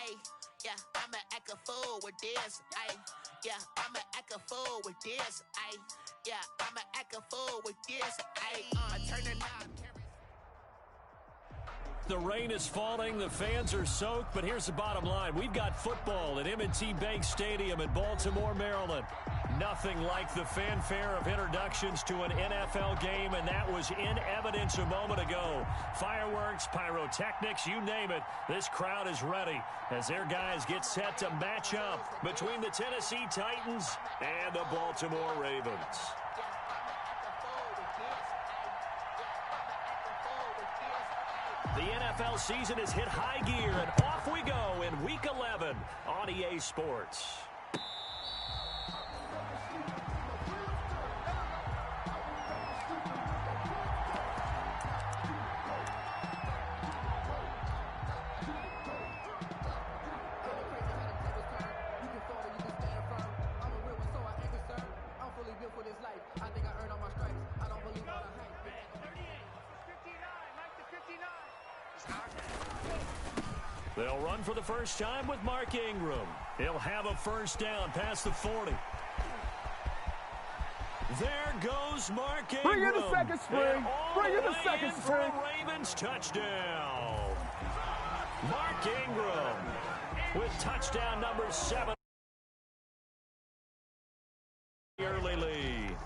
Ayy, yeah, I'ma act a fool with this. Ayy, yeah, I'ma act a fool with this. Ayy, yeah, I'ma act a fool with this. Ayy, turn the knob. The rain is falling, the fans are soaked, but here's the bottom line. We've got football at M&T Bank Stadium in Baltimore, Maryland. Nothing like the fanfare of introductions to an NFL game, and that was in evidence a moment ago. Fireworks, pyrotechnics, you name it. This crowd is ready as their guys get set to match up between the Tennessee Titans and the Baltimore Ravens. The NFL season has hit high gear, and off we go in Week 11 on EA Sports. They'll run for the first time with Mark Ingram. He'll have a first down past the 40. There goes Mark Ingram. Bring in the second string. Bring in the second string. Ravens touchdown. Mark Ingram with touchdown number 7. Early lead.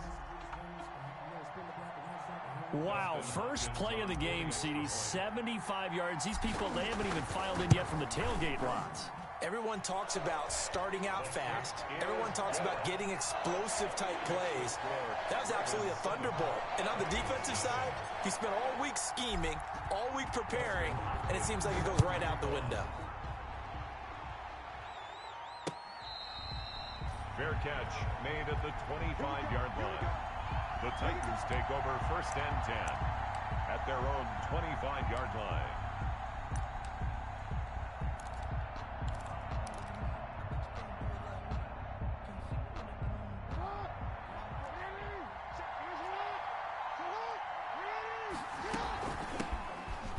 Wow, first play of the game, CD, 75 yards. These people, they haven't even filed in yet from the tailgate lots. Everyone talks about starting out fast. Everyone talks about getting explosive-type plays. That was absolutely a thunderbolt. And on the defensive side, he spent all week scheming, all week preparing, and it seems like it goes right out the window. Fair catch made at the 25-yard line. The Titans take over first and 10 at their own 25-yard line.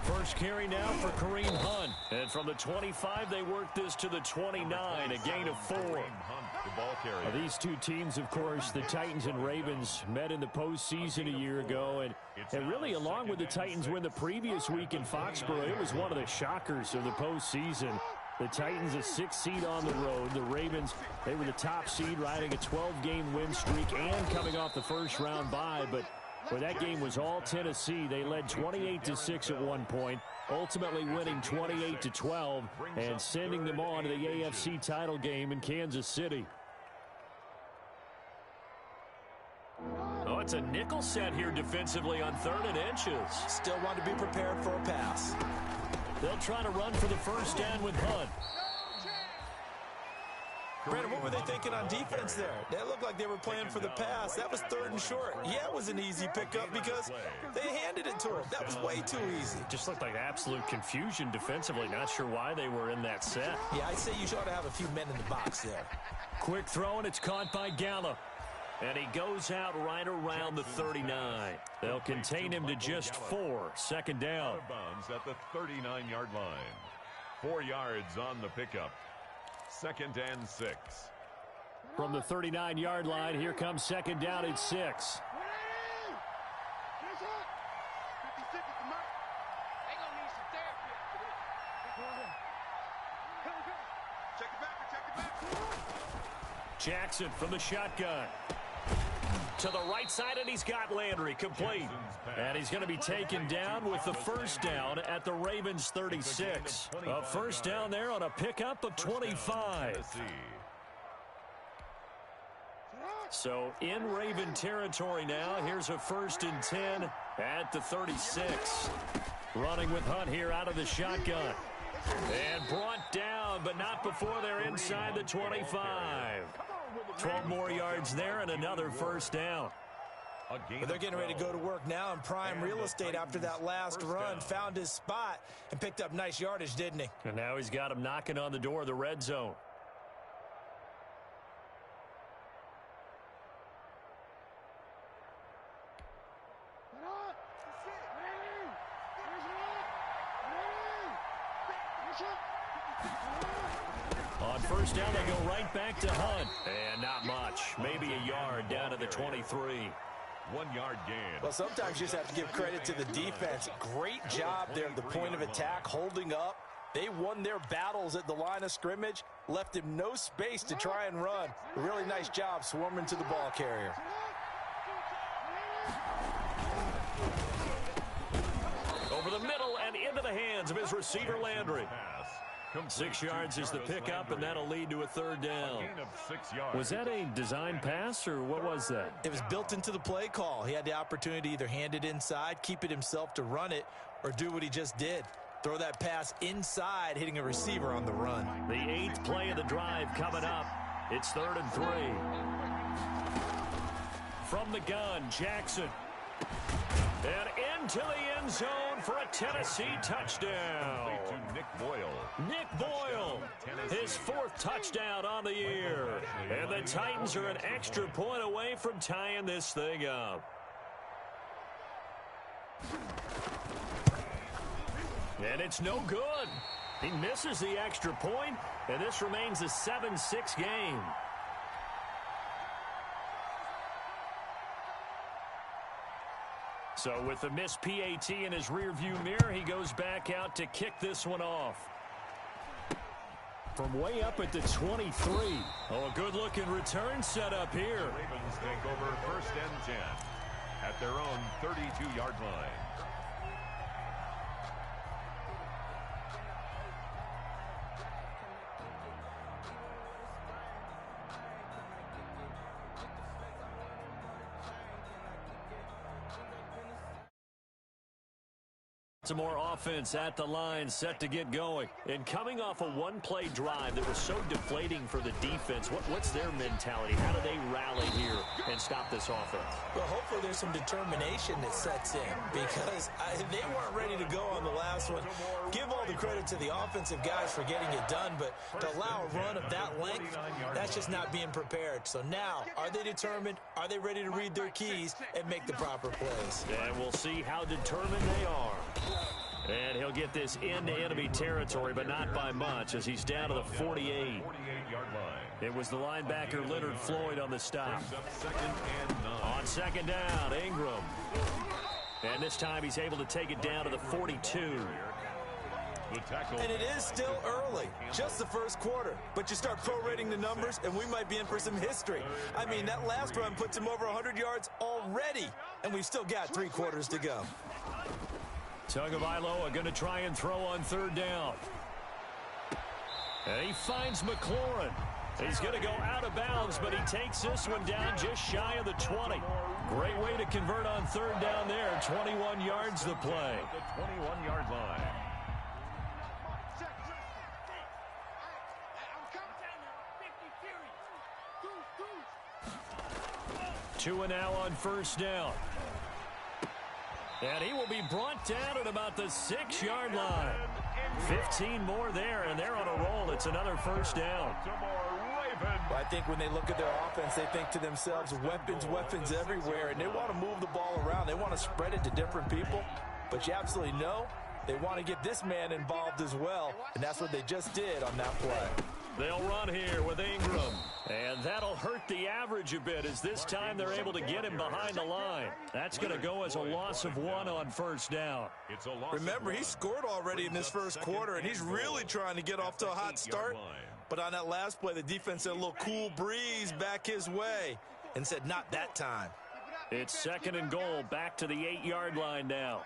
First carry now for Kareem Hunt. And from the 25, they work this to the 29, a gain of 4. These two teams, of course, the Titans and Ravens, met in the postseason a year ago. And really, along with the Titans win the previous week in Foxborough, it was one of the shockers of the postseason. The Titans, a 6th seed on the road. The Ravens, they were the top seed, riding a 12-game win streak and coming off the first-round bye. But where that game was all Tennessee, they led 28-6 at one point, ultimately winning 28-12 and sending them on to the AFC title game in Kansas City. Oh, it's a nickel set here defensively on 3rd and inches. Still want to be prepared for a pass. They'll try to run for the first down with Hunt. Brandon, what were they thinking on defense there? They looked like they were playing for the pass. That was 3rd and short. Yeah, it was an easy pickup because they handed it to him. That was way too easy. Just looked like absolute confusion defensively. Not sure why they were in that set. Yeah, I'd say you ought to have a few men in the box there. Quick throw, and it's caught by Gallup. And he goes out right around the 39. They'll contain him to just 4. Second down. Out of bounds at the 39-yard line. 4 yards on the pickup. 2nd and 6. From the 39-yard line, here comes second down at 6. Jackson from the shotgun. To the right side, and he's got Landry complete. And he's going to be taken down with the first down at the Ravens 36. A first down there on a pickup of 25. So in Raven territory now. Here's a 1st and 10 at the 36. Running with Hunt here out of the shotgun. And brought down, but not before they're inside the 25. 12 more yards there and another first down. But they're getting ready to go to work now in prime real estate after that last run. Found his spot and picked up nice yardage, didn't he? And now he's got him knocking on the door of the red zone. On first down, they go right back to Hunt. And not much. Maybe a yard down to the 23. 1 yard gain. Well, sometimes you just have to give credit to the defense. Great job there at the point of attack, holding up. They won their battles at the line of scrimmage, left him no space to try and run. A really nice job swarming to the ball carrier. Over the middle and into the hands of his receiver, Landry. 6 yards is the pickup, and that'll lead to a third down. Was that a design pass, or what was that? It was built into the play call. He had the opportunity to either hand it inside, keep it himself to run it, or do what he just did. Throw that pass inside, hitting a receiver on the run. The 8th play of the drive coming up. It's 3rd and 3. From the gun, Jackson. And into the end zone for a Tennessee touchdown. Nick Boyle. Nick Boyle, his 4th touchdown on the year. And the Titans are an extra point away from tying this thing up. And it's no good. He misses the extra point, and this remains a 7-6 game. So with the missed PAT in his rearview mirror, he goes back out to kick this one off. From way up at the 23. Oh, a good-looking return set up here. Ravens take over 1st and 10 at their own 32-yard line. Some more offense at the line, set to get going. And coming off a one-play drive that was so deflating for the defense, what's their mentality? How do they rally here and stop this offense? Well, hopefully there's some determination that sets in, because they weren't ready to go on the last one. Give all the credit to the offensive guys for getting it done, but to allow a run of that length, that's just not being prepared. So now, are they determined? Are they ready to read their keys and make the proper plays? And we'll see how determined they are. And he'll get this into enemy territory, but not by much, as he's down to the 48. 48-yard line. It was the linebacker Leonard Floyd on the stop. On second down, Ingram. And this time he's able to take it down to the 42. And it is still early, just the first quarter. But you start prorating the numbers, and we might be in for some history. I mean, that last run puts him over 100 yards already, and we've still got 3 quarters to go. Tagovailoa going to try and throw on third down. And he finds McLaurin. He's going to go out of bounds, but he takes this one down just shy of the 20. Great way to convert on third down there. 21 yards the play. The 21-yard line. 2 and now on first down. And he will be brought down at about the 6-yard line. 15 more there, and they're on a roll. It's another first down. Well, I think when they look at their offense, they think to themselves, weapons everywhere, and they want to move the ball around. They want to spread it to different people. But you absolutely know they want to get this man involved as well, and that's what they just did on that play. They'll run here with Ingram. And that'll hurt the average a bit, as this time they're able to get him behind the line. That's going to go as a loss of 1 on first down. Remember, he scored already in this first quarter, and he's really trying to get off to a hot start. But on that last play, the defense had a little cool breeze back his way and said, not that time. It's 2nd and goal, back to the 8-yard line now.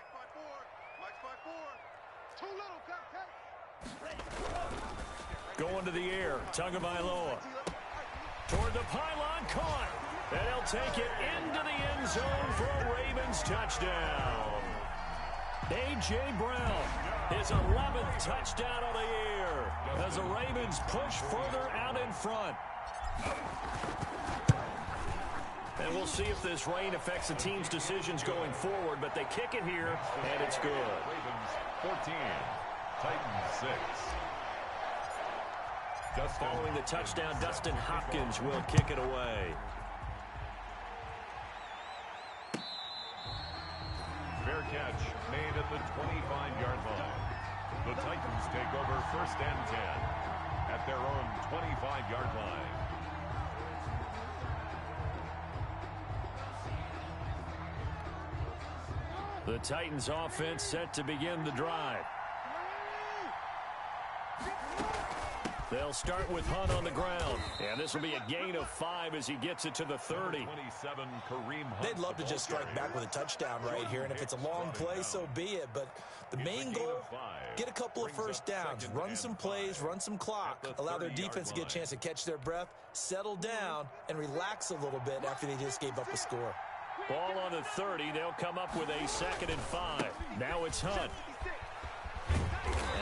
Going to the air, Tagovailoa. Toward the pylon, caught. And he'll take it into the end zone for a Ravens touchdown. A.J. Brown, his 11th touchdown of the year, as the Ravens push further out in front. And we'll see if this rain affects the team's decisions going forward, but they kick it here, and it's good. Ravens 14, Titans 6. Following the touchdown, Dustin Hopkins will kick it away. Fair catch made at the 25-yard line. The Titans take over 1st and 10 at their own 25. 5-yard line. The Titans offense set to begin the drive. They'll start with Hunt on the ground. And this will be a gain of 5 as he gets it to the 30. 27, Kareem Hunt. They'd love to just strike back with a touchdown right here, and if it's a long play, so be it. But the main goal, get a couple of first downs, run some plays, run some clock, allow their defense to get a chance to catch their breath, settle down, and relax a little bit after they just gave up a score. Ball on the 30. They'll come up with a 2nd and 5. Now it's Hunt.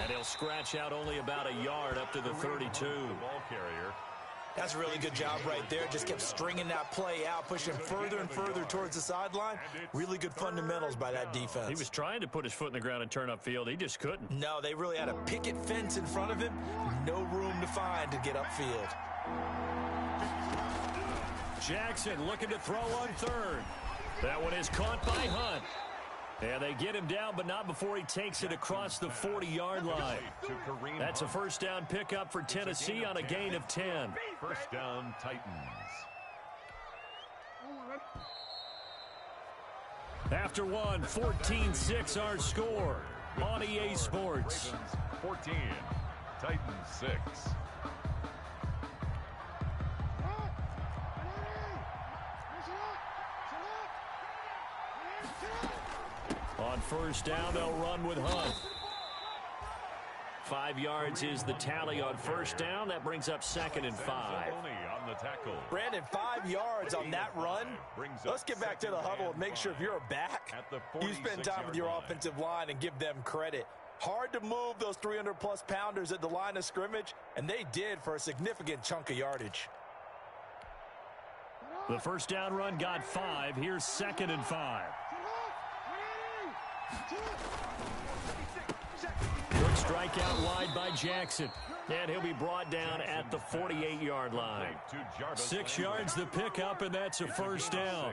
And he'll scratch out only about a yard up to the 32. Ball carrier. That's a really good job right there. Just kept stringing that play out, pushing further and further towards the sideline. Really good fundamentals by that defense. He was trying to put his foot in the ground and turn upfield. He just couldn't. No, they really had a picket fence in front of him. No room to find to get upfield. Jackson looking to throw on 3rd. That one is caught by Hunt. And they get him down, but not before he takes it across the 40-yard line. That's a first down pickup for Tennessee on a gain of 10. First down, Titans. After one, 14-6 our score on EA Sports. 14, Titans 6. On first down, they'll run with Hunt. 5 yards is the tally on first down. That brings up 2nd and 5. On the tackle. Brandon, 5 yards on that run. Let's get back to the huddle and make sure if you're back, you spend time with your offensive line and give them credit. Hard to move those 300-plus pounders at the line of scrimmage, and they did for a significant chunk of yardage. The first down run got 5. Here's 2nd and 5. Good strike out wide by Jackson. And he'll be brought down at the 48-yard line. 6 yards the pickup, and that's a first down.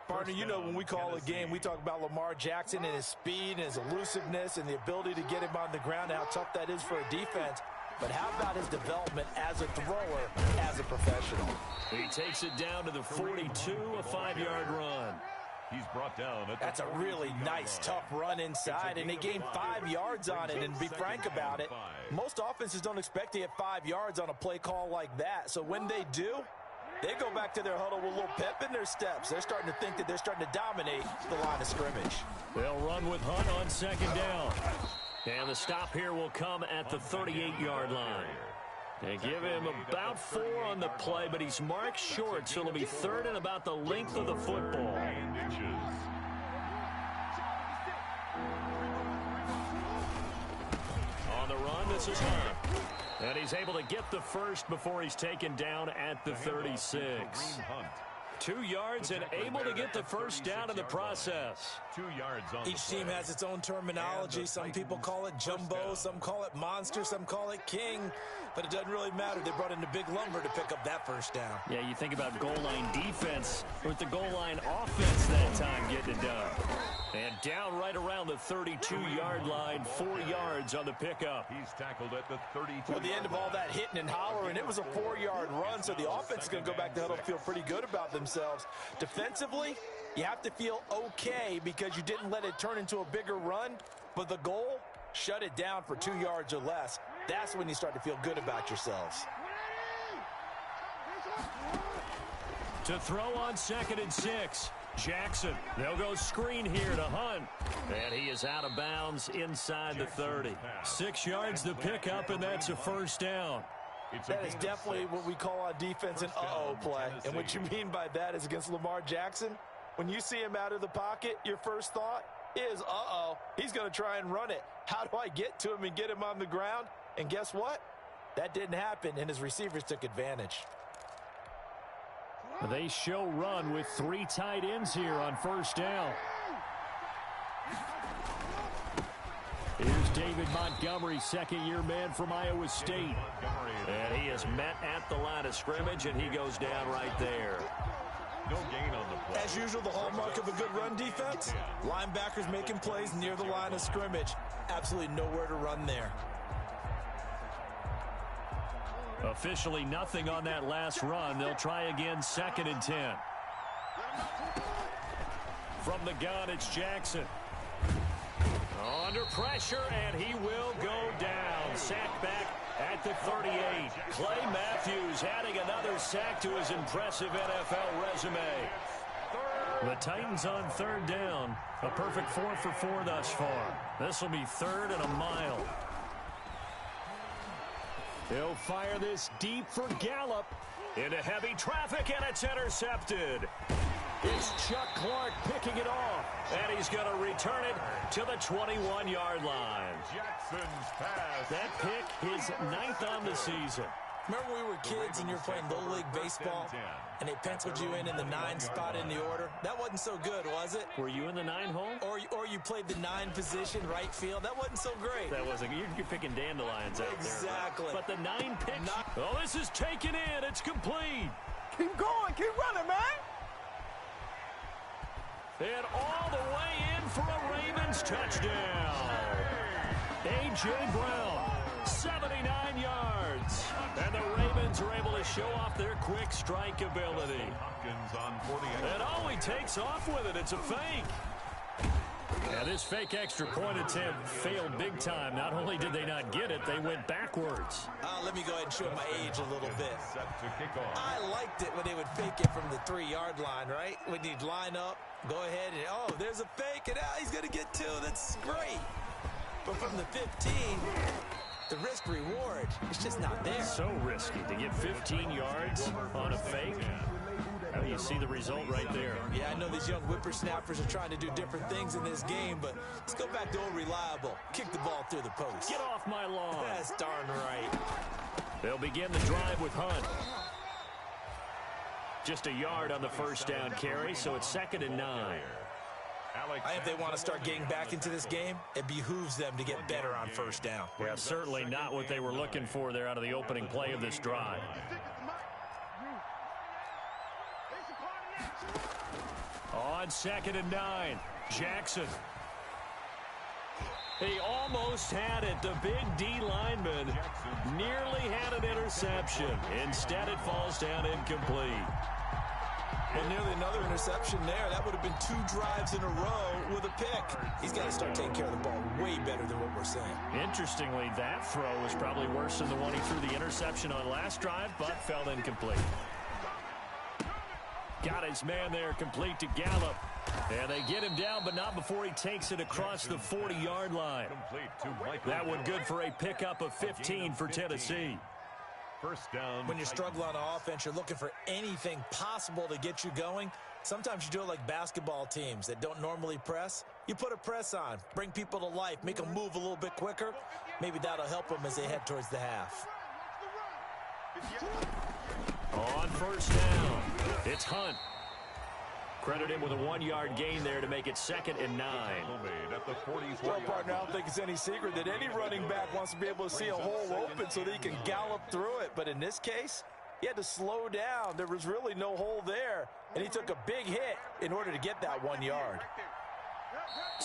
Partner, you know when we call a game, we talk about Lamar Jackson and his speed and his elusiveness and the ability to get him on the ground and how tough that is for a defense. But how about his development as a thrower, as a professional? He takes it down to the 42, a 5-yard run. He's brought down. That's a really nice, tough run inside, and they gained 5 yards on it. And to be frank about it, most offenses don't expect to get 5 yards on a play call like that. So when they do, they go back to their huddle with a little pep in their steps. They're starting to think that they're starting to dominate the line of scrimmage. They'll run with Hunt on 2nd down. And the stop here will come at the 38-yard line. They give him about 4 on the play, but he's marked short, so it'll be 3rd and about the length of the football. On the run, this is Hunt. And he's able to get the first before he's taken down at the 36. 2 yards and able to get the first down in the process. 2 yards on each team has its own terminology. Some people call it jumbo, some call it monster, some call it king. But it doesn't really matter. They brought in the big lumber to pick up that first down. Yeah, you think about goal line defense with the goal line offense that time getting it done. And down right around the 32-yard line, 4 yards on the pickup. He's tackled at the 32. Well, the end of all that hitting and hollering, it was a 4-yard run, so the offense is going to go back to the huddle and feel pretty good about themselves. Defensively, you have to feel okay because you didn't let it turn into a bigger run, but the goal, shut it down for 2 yards or less. That's when you start to feel good about yourselves. To throw on 2nd and 6. Jackson, they'll go screen here to Hunt. And he is out of bounds inside the 30. 6 yards the pickup, and that's a first down. That is definitely what we call on defense an uh-oh play. And what you mean by that is against Lamar Jackson, when you see him out of the pocket, your first thought is, uh-oh, he's going to try and run it. How do I get to him and get him on the ground? And guess what? That didn't happen, and his receivers took advantage. They show run with 3 tight ends here on first down. Here's David Montgomery, 2nd-year man from Iowa State. And he is met at the line of scrimmage, and he goes down right there. No gain on the play. As usual, the hallmark of a good run defense, linebackers making plays near the line of scrimmage. Absolutely nowhere to run there. Officially nothing on that last run. They'll try again, 2nd and 10. From the gun, it's Jackson. Under pressure, and he will go down. Sacked back at the 38. Clay Matthews adding another sack to his impressive NFL resume. The Titans on 3rd down. A perfect 4 for 4 thus far. This will be 3rd and a mile. He'll fire this deep for Gallup. Into heavy traffic, and it's intercepted. It's Chuck Clark picking it off, and he's going to return it to the 21-yard line. Jackson's pass. That pick, his 9th on the season. Remember when we were kids and you were playing Little League Baseball, and they penciled you in the 9 spot in the order? That wasn't so good, was it? Were you in the 9 hole? Or you played the 9 position, right field? That wasn't so great. That wasn't. You're picking dandelions out there. Exactly. But the 9 pitch. Oh, this is taken in. It's complete. Keep going. Keep running, man. And all the way in for a Ravens touchdown. A.J. Brown, 79 yards. And the Ravens are able to show off their quick strike ability. Hopkins on 48. And all he takes off with it, it's a fake. Yeah, this fake extra point attempt failed big time. Not only did they not get it, they went backwards. Let me go ahead and show my age a little bit. Set to kick off. I liked it when they would fake it from the 3-yard line, right? When you'd line up, go ahead, and oh, there's a fake, and he's going to get 2. That's great. But from the 15, the risk-reward, it's just not there. So risky to get 15 yards on a fake. Oh, you see the result right there. Yeah, I know these young whippersnappers are trying to do different things in this game, but let's go back to old reliable. Kick the ball through the post. Get off my lawn. That's darn right. They'll begin the drive with Hunt. Just a yard on the first down carry, so it's 2nd and 9. If they want to start getting back into this game, it behooves them to get better on first down. Yeah, certainly not what they were looking for there out of the opening play of this drive. On 2nd and 9, Jackson. He almost had it. The big D lineman nearly had an interception. Instead, it falls down incomplete. Well, nearly another interception there. That would have been 2 drives in a row with a pick. He's got to start taking care of the ball way better than what we're saying. Interestingly, that throw was probably worse than the one he threw the interception on last drive, but fell incomplete. Got his man there, complete to Gallup. And they get him down, but not before he takes it across the 40-yard line. That one good for a pickup of 15 for Tennessee. First down. When you're struggling on offense, you're looking for anything possible to get you going. Sometimes you do it like basketball teams that don't normally press. You put a press on, bring people to life, make them move a little bit quicker. Maybe that'll help them as they head towards the half. On first down, it's Hunt. Credit him with a 1-yard gain there to make it 2nd and 9. Well, partner, I don't think it's any secret that any running back wants to be able to see a hole open so that he can gallop through it. But in this case, he had to slow down. There was really no hole there, and he took a big hit in order to get that 1 yard.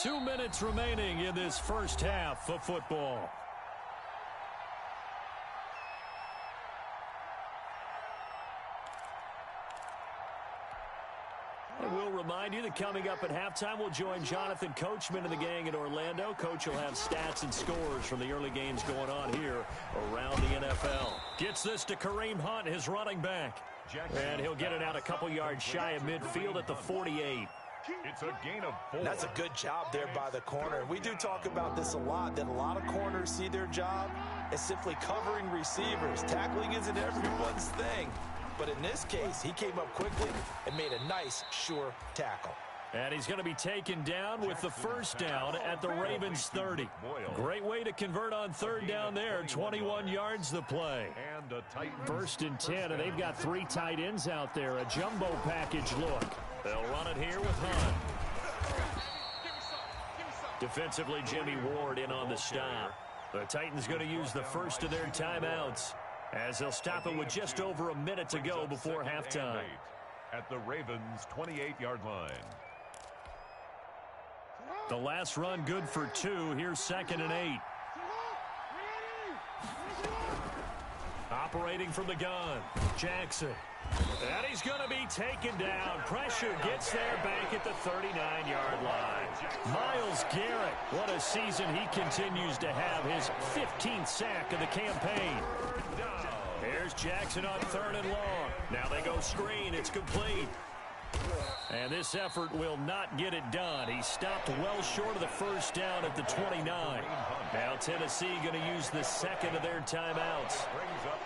2 minutes remaining in this first half of football. I will remind you that coming up at halftime, we'll join Jonathan Coachman and the gang in Orlando. Coach will have stats and scores from the early games going on here around the NFL. Gets this to Kareem Hunt, his running back. And he'll get it out a couple yards shy of midfield at the 48. It's a gain of 4. That's a good job there by the corner. We do talk about this a lot, that a lot of corners see their job as simply covering receivers. Tackling isn't everyone's thing. But in this case, he came up quickly and made a nice, sure tackle. And he's going to be taken down with the first down at the Ravens 30. Great way to convert on 3rd down there. 21 yards the play. First and 10, and they've got 3 tight ends out there. A jumbo package look. They'll run it here with Hunt. Defensively, Jimmy Ward in on the stop. The Titans going to use the first of their timeouts, as they'll stop it with just over a minute to go before halftime. At the Ravens' 28-yard line. The last run good for 2. Here's 2nd and 8. Operating from the gun, Jackson. And he's going to be taken down. Pressure gets there back at the 39-yard line. Myles Garrett, what a season he continues to have. His 15th sack of the campaign. Here's Jackson on 3rd and long. Now they go screen. It's complete. And this effort will not get it done. He stopped well short of the first down at the 29. Now Tennessee going to use the second of their timeouts,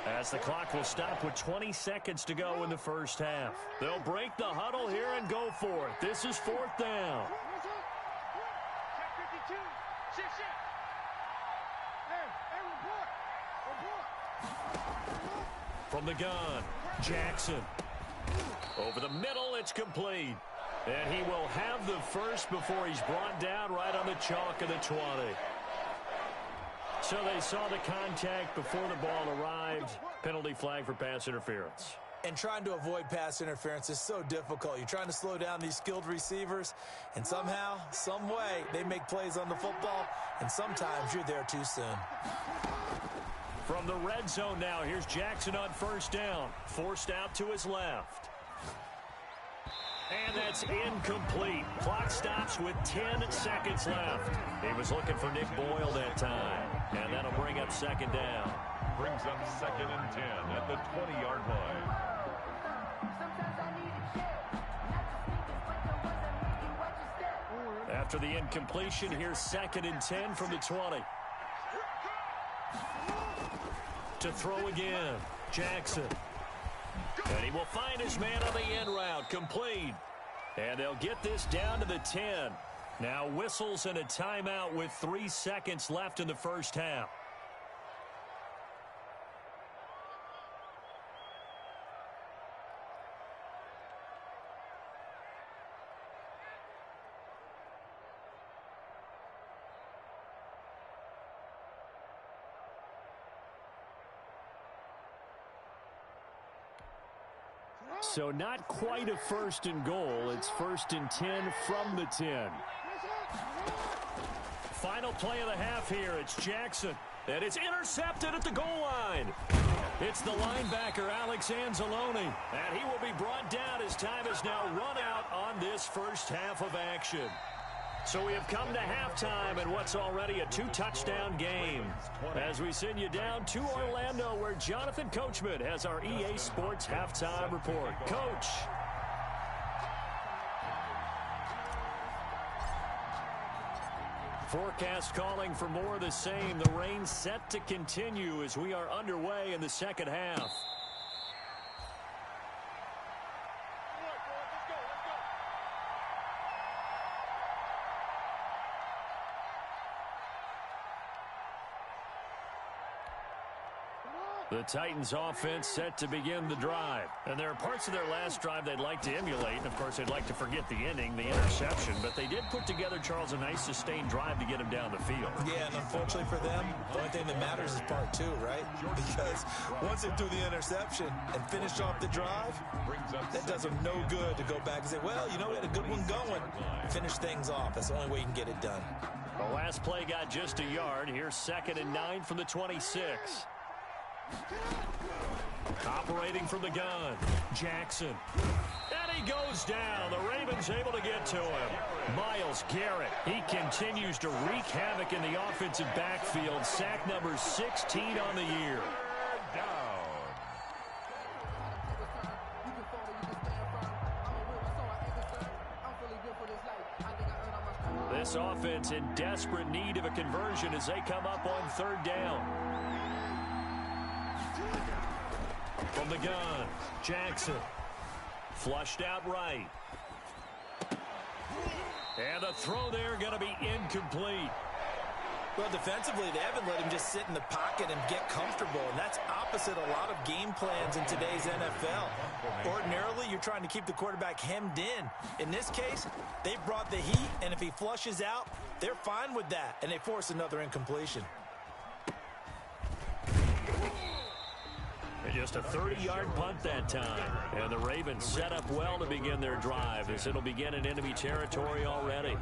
as the clock will stop with 20 seconds to go in the first half. They'll break the huddle here and go for it. This is 4th down. From the gun, Jackson. Over the middle, it's complete. And he will have the first before he's brought down right on the chalk of the 20. So they saw the contact before the ball arrived. Penalty flag for pass interference. And trying to avoid pass interference is so difficult. You're trying to slow down these skilled receivers, and somehow, some way, they make plays on the football, and sometimes you're there too soon. From the red zone now, here's Jackson on 1st down. Forced out to his left. And that's incomplete. Clock stops with 10 seconds left. He was looking for Nick Boyle that time. And that'll bring up 2nd down. Brings up 2nd and 10 at the 20-yard line. After the incompletion, here's 2nd and 10 from the 20. To throw again, Jackson. And he will find his man on the end route, complete. And they'll get this down to the 10. Now whistles and a timeout with 3 seconds left in the first half. So not quite a 1st and goal. It's 1st and 10 from the 10. Final play of the half here. It's Jackson. And it's intercepted at the goal line. It's the linebacker, Alex Anzalone. And he will be brought down as time has now run out on this first half of action. So we have come to halftime in what's already a 2-touchdown game, as we send you down to Orlando, where Jonathan Coachman has our EA Sports halftime report. Coach. Forecast calling for more of the same. The rain set to continue as we are underway in the second half. The Titans offense set to begin the drive. And there are parts of their last drive they'd like to emulate. And, of course, they'd like to forget the ending, the interception. But they did put together, Charles, a nice sustained drive to get him down the field. Yeah, and unfortunately for them, the only thing that matters is part 2, right? Because once they threw the interception and finished off the drive, that does them no good to go back and say, well, you know, we had a good one going. Finish things off. That's the only way you can get it done. The last play got just a yard. Here's 2nd and 9 from the 26. Operating from the gun, Jackson. And he goes down. The Ravens able to get to him. Myles Garrett, he continues to wreak havoc in the offensive backfield. Sack number 16 on the year. This offense in desperate need of a conversion as they come up on 3rd down. From the gun, Jackson. Flushed out right. And the throw there going to be incomplete. Well, defensively, they haven't let him just sit in the pocket and get comfortable, and that's opposite a lot of game plans in today's NFL. Ordinarily, you're trying to keep the quarterback hemmed in. In this case, they brought the heat, and if he flushes out, they're fine with that, and they force another incompletion. Just a 30-yard punt that time. And the Ravens set up well to begin their drive, as it'll begin in enemy territory already.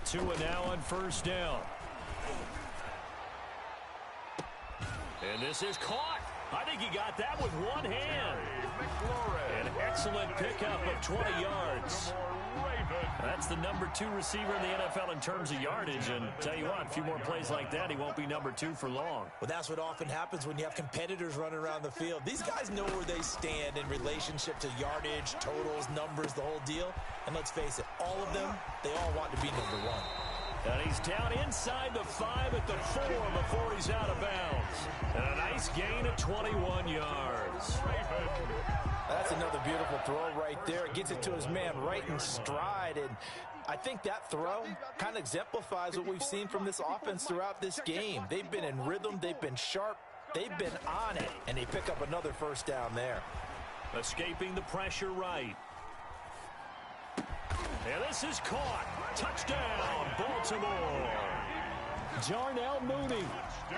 Tua now on first down. And this is caught. I think he got that with one hand. An excellent pickup of 20 yards. That's the number 2 receiver in the NFL in terms of yardage. And tell you what, a few more plays like that, he won't be number 2 for long. Well, that's what often happens when you have competitors running around the field. These guys know where they stand in relationship to yardage, totals, numbers, the whole deal. And let's face it, all of them, they all want to be number 1. And he's down inside the 5 at the 4 before he's out of bounds. And a nice gain of 21 yards. That's another beautiful throw right there. Gets it to his man right in stride. And I think that throw kind of exemplifies what we've seen from this offense throughout this game. They've been in rhythm. They've been sharp. They've been on it. And they pick up another first down there. Escaping the pressure right. And this is caught. Touchdown, Baltimore. Darnell Mooney,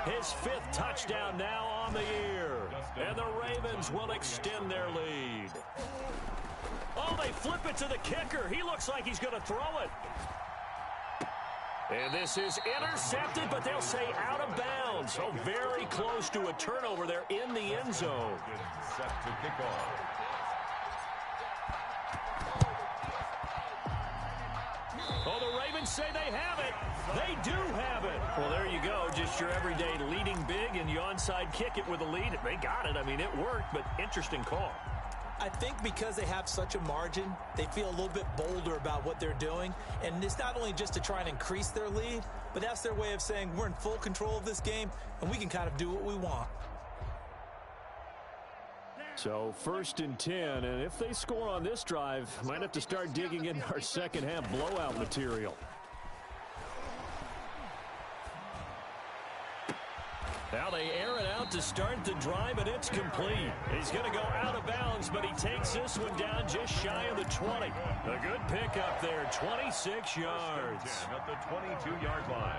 his 5th touchdown now on the year. And the Ravens will extend their lead. Oh, they flip it to the kicker. He looks like he's going to throw it. And this is intercepted, but they'll say out of bounds. So very close to a turnover there in the end zone. Set to kick off. Oh, the Ravens say they have it. They do have it. Well, there you go. Just your everyday leading big, and you onside kick it with a lead. They got it. I mean, it worked, but interesting call. I think because they have such a margin, they feel a little bit bolder about what they're doing. And it's not only just to try and increase their lead, but that's their way of saying we're in full control of this game, and we can kind of do what we want. So 1st and 10, and if they score on this drive, might have to start digging in our second half blowout material. Now they air it out to start the drive, and it's complete. He's going to go out of bounds, but he takes this one down just shy of the 20. A good pickup there, 26 yards. At the 22-yard line.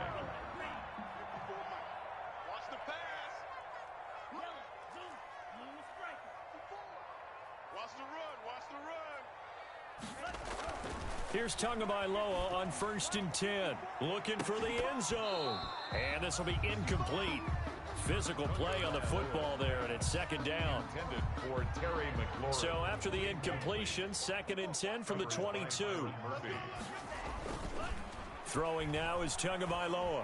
Here's Tagovailoa on 1st and 10. Looking for the end zone. And this will be incomplete. Physical play on the football there, and it's 2nd down. Intended for Terry McLaurin. So after the incompletion, 2nd and 10 from the 22. Throwing now is Tagovailoa.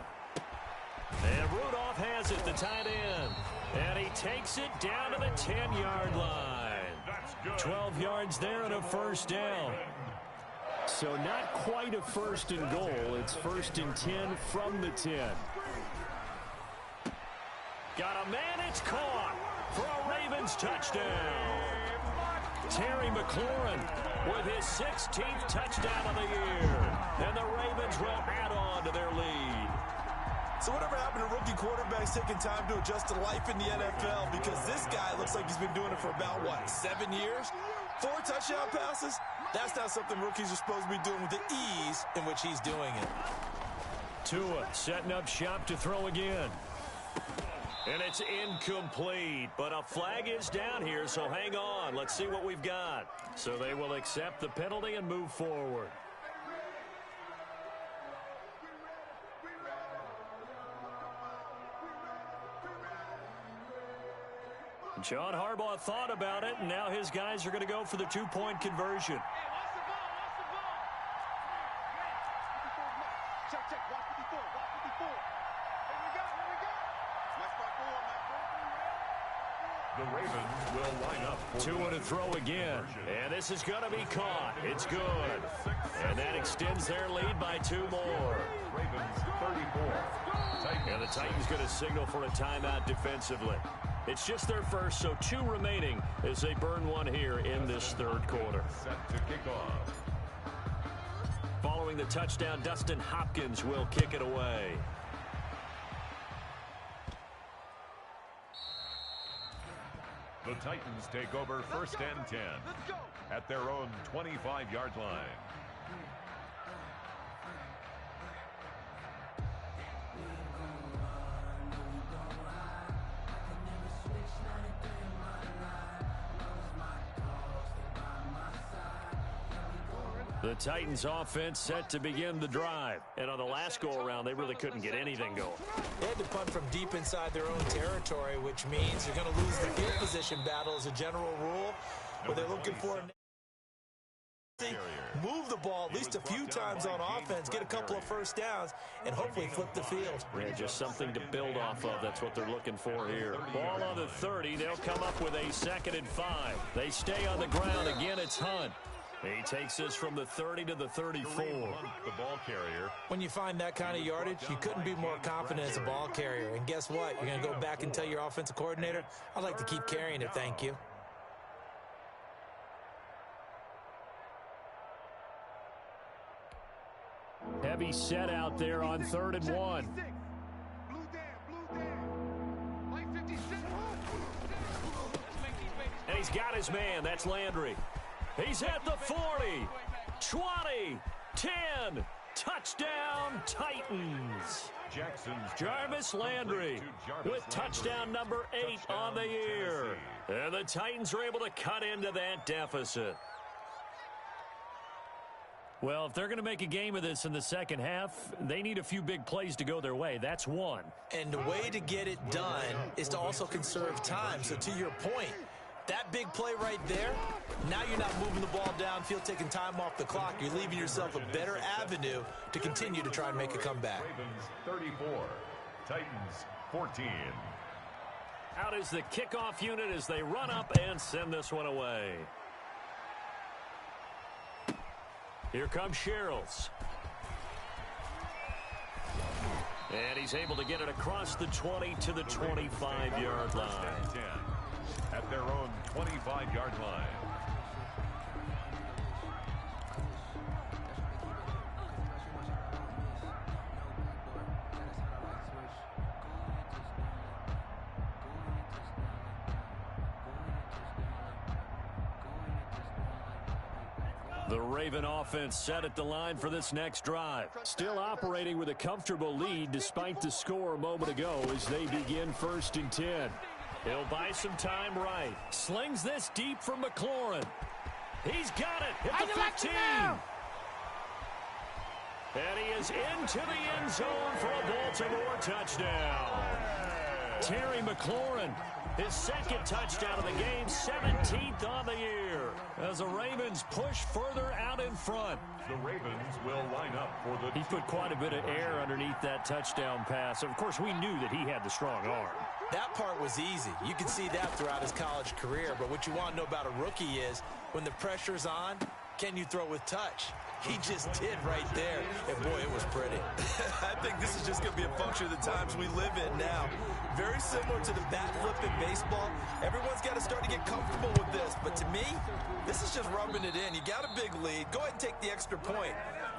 And Rudolph has it, the tight end. And he takes it down to the 10-yard line. 12 yards there and a 1st down. So not quite a 1st and goal. It's 1st and 10 from the 10. Got a man, it's caught for a Ravens touchdown. Terry McLaurin with his 16th touchdown of the year. And the Ravens will add on to their lead. So whatever happened to rookie quarterbacks taking time to adjust to life in the NFL? Because this guy looks like he's been doing it for about, 7 years? 4 touchdown passes? That's not something rookies are supposed to be doing with the ease in which he's doing it. Tua setting up shop to throw again. And it's incomplete, but a flag is down here, so hang on. Let's see what we've got. So they will accept the penalty and move forward. John Harbaugh thought about it, and now his guys are going to go for the 2-point conversion. The Ravens will line up for Tua to throw again, and this is going to be caught. It's good, and that extends their lead by 2 more. Ravens 34. And the Titans going to signal for a timeout defensively. It's just their first, so 2 remaining as they burn one here in this 3rd quarter. Set to kick off. Following the touchdown, Dustin Hopkins will kick it away. The Titans take over 1st and 10 at their own 25-yard line. The Titans offense set to begin the drive. And on the last go-around, they really couldn't get anything going. They had to punt from deep inside their own territory, which means you're going to lose the field position battle as a general rule. What they're looking for, move the ball at least a few times on offense, get a couple of first downs, and hopefully flip the field. Yeah, just something to build off of. That's what they're looking for here. Ball on the 30. They'll come up with a 2nd and 5. They stay on the ground. Again, it's Hunt. He takes this from the 30 to the 34. The ball carrier. When you find that kind of yardage, you couldn't be more confident as a ball carrier. And guess what? You're going to go back and tell your offensive coordinator, I'd like to keep carrying it, thank you. Heavy set out there on 3rd and 1. And he's got his man. That's Landry. He's at the 40, 20, 10. Touchdown, Titans. Jarvis Landry with touchdown number 8 on the year. And the Titans are able to cut into that deficit. Well, if they're going to make a game of this in the second half, they need a few big plays to go their way. That's one. And the way to get it done is to also conserve time. So to your point, that big play right there, now you're not moving the ball downfield, taking time off the clock. You're leaving yourself a better avenue to continue to try and make a comeback. Ravens 34, Titans 14. Out is the kickoff unit as they run up and send this one away. Here comes Sherrills. And he's able to get it across the 20 to the 25-yard line. At their own 25-yard line. The Raven offense set at the line for this next drive. Still operating with a comfortable lead despite the score a moment ago as they begin 1st and 10. He'll buy some time right. Slings this deep from McLaurin. He's got it at the 15. And he is into the end zone for a Baltimore touchdown. Terry McLaurin, his 2nd touchdown of the game, 17th on the year. As the Ravens push further out in front. The Ravens will line up for the... He put quite a bit of air underneath that touchdown pass. Of course, we knew that he had the strong arm. That part was easy. You could see that throughout his college career. But what you want to know about a rookie is when the pressure's on, can you throw with touch? He just did right there. And, boy, it was pretty. I think this is just going to be a function of the times we live in now. Very similar to the bat flip in baseball. Everyone's got to start to get comfortable with this. But to me, this is just rubbing it in. You got a big lead. Go ahead and take the extra point.